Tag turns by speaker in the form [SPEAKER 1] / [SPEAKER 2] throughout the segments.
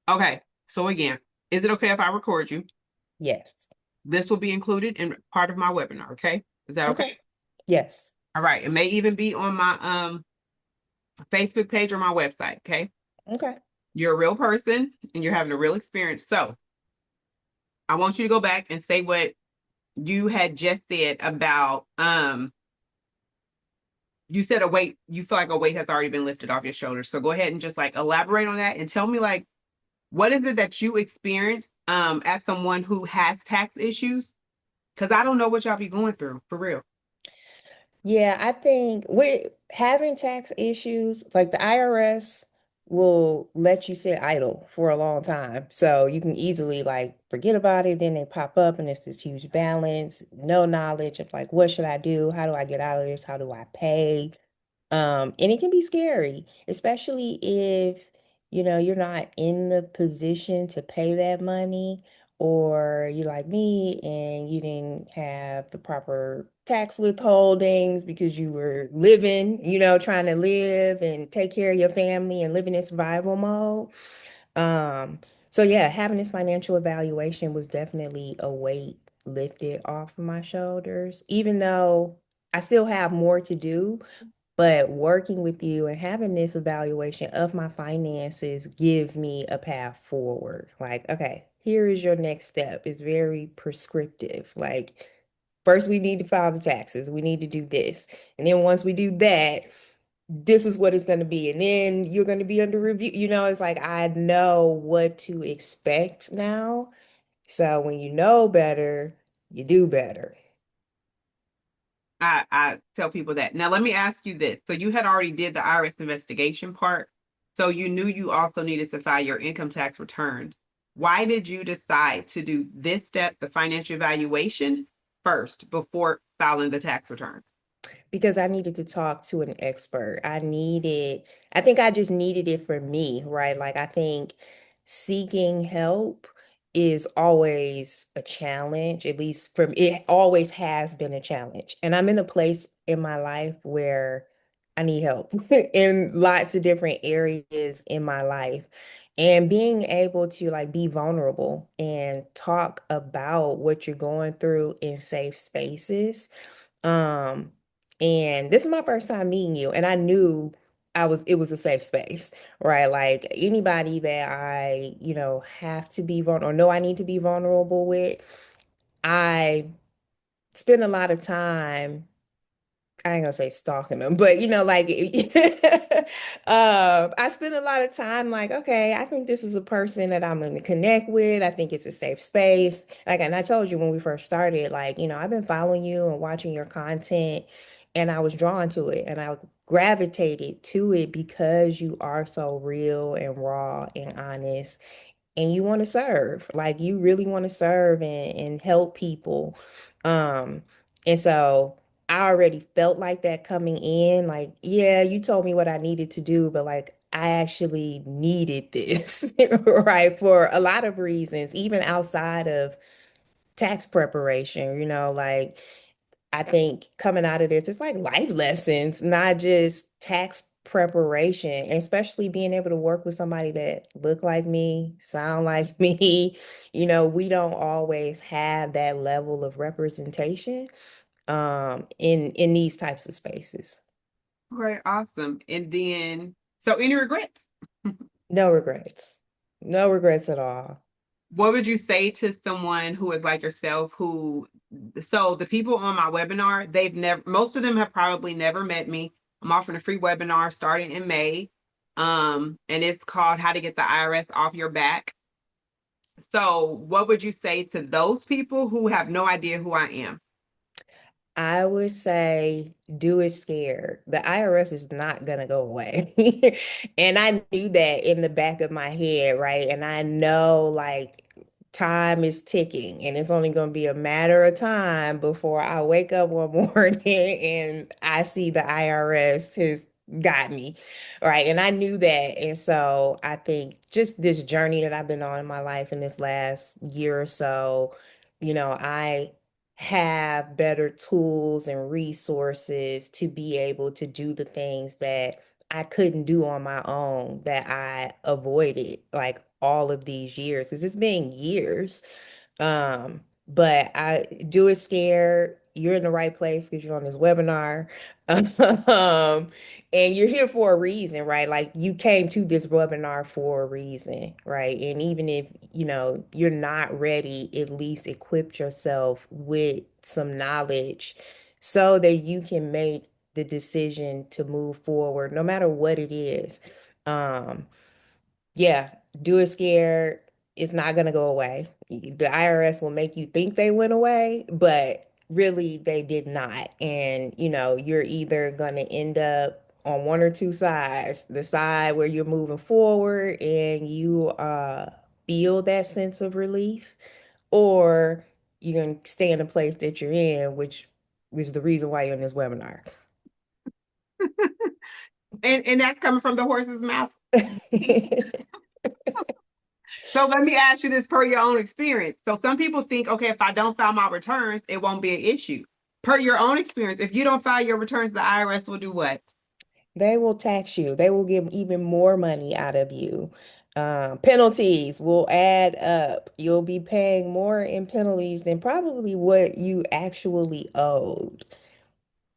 [SPEAKER 1] Okay. So again, is it okay if I record you?
[SPEAKER 2] Yes.
[SPEAKER 1] This will be included in part of my webinar. Okay. Is that
[SPEAKER 2] Okay.
[SPEAKER 1] okay?
[SPEAKER 2] Yes.
[SPEAKER 1] All right. It may even be on my Facebook page or my website. Okay.
[SPEAKER 2] Okay.
[SPEAKER 1] You're a real person and you're having a real experience. So I want you to go back and say what you had just said about you said a weight, you feel like a weight has already been lifted off your shoulders. So go ahead and just like elaborate on that and tell me like what is it that you experience as someone who has tax issues? Because I don't know what y'all be going through for real.
[SPEAKER 2] Yeah, I think with having tax issues, like the IRS will let you sit idle for a long time. So you can easily like forget about it, then they pop up and it's this huge balance, no knowledge of like what should I do? How do I get out of this? How do I pay? And it can be scary, especially if, you're not in the position to pay that money, or you like me and you didn't have the proper tax withholdings because you were living, trying to live and take care of your family and living in survival mode. Um, so yeah, having this financial evaluation was definitely a weight lifted off of my shoulders, even though I still have more to do. But working with you and having this evaluation of my finances gives me a path forward. Like, okay, here is your next step. It's very prescriptive. Like, first we need to file the taxes. We need to do this. And then once we do that, this is what it's going to be. And then you're going to be under review. It's like I know what to expect now. So when you know better, you do better.
[SPEAKER 1] I tell people that. Now let me ask you this. So you had already did the IRS investigation part. So you knew you also needed to file your income tax returns. Why did you decide to do this step, the financial evaluation, first before filing the tax returns?
[SPEAKER 2] Because I needed to talk to an expert. I think I just needed it for me, right? Like, I think seeking help is always a challenge, at least for me, it always has been a challenge. And I'm in a place in my life where I need help in lots of different areas in my life. And being able to like be vulnerable and talk about what you're going through in safe spaces, um, and this is my first time meeting you, and I knew it was a safe space, right? Like anybody that I, have to be vulnerable or know I need to be vulnerable with, I spend a lot of time. I ain't gonna say stalking them, but like I spend a lot of time like, okay, I think this is a person that I'm gonna connect with. I think it's a safe space. Like, and I told you when we first started, like, I've been following you and watching your content, and I was drawn to it and I gravitated to it because you are so real and raw and honest, and you want to serve. Like you really want to serve and help people. Um, and so I already felt like that coming in. Like, yeah, you told me what I needed to do, but like I actually needed this, right? For a lot of reasons, even outside of tax preparation, like I think coming out of this, it's like life lessons, not just tax preparation, and especially being able to work with somebody that look like me, sound like me. We don't always have that level of representation in these types of spaces.
[SPEAKER 1] Okay, awesome. And then, so any regrets?
[SPEAKER 2] No regrets. No regrets at all.
[SPEAKER 1] What would you say to someone who is like yourself who, so the people on my webinar, they've never, most of them have probably never met me. I'm offering a free webinar starting in May. And it's called How to Get the IRS Off Your Back. So what would you say to those people who have no idea who I am?
[SPEAKER 2] I would say do it scared. The IRS is not gonna go away. And I knew that in the back of my head, right? And I know like time is ticking and it's only gonna be a matter of time before I wake up one morning and I see the IRS has got me, right? And I knew that. And so I think just this journey that I've been on in my life in this last year or so, I have better tools and resources to be able to do the things that I couldn't do on my own, that I avoided like all of these years because it's been years. But I do it scared. You're in the right place because you're on this webinar. Um, and you're here for a reason, right? Like you came to this webinar for a reason, right? And even if, you're not ready, at least equip yourself with some knowledge so that you can make the decision to move forward, no matter what it is. Um, yeah, do it scared. It's not going to go away. The IRS will make you think they went away, but really they did not. And, you're either going to end up on one or two sides. The side where you're moving forward and you feel that sense of relief, or you're going to stay in the place that you're in, which is the reason why you're in this webinar.
[SPEAKER 1] And that's coming from the horse's mouth. So let me ask you this per your own experience. So some people think, okay, if I don't file my returns, it won't be an issue. Per your own experience, if you don't file your returns, the IRS will do what?
[SPEAKER 2] They will tax you. They will give even more money out of you. Penalties will add up. You'll be paying more in penalties than probably what you actually owed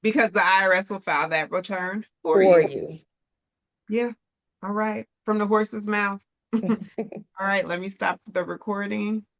[SPEAKER 1] Because the IRS will file that return for
[SPEAKER 2] for
[SPEAKER 1] you.
[SPEAKER 2] you.
[SPEAKER 1] Yeah. All right. From the horse's mouth. All right, let me stop the recording.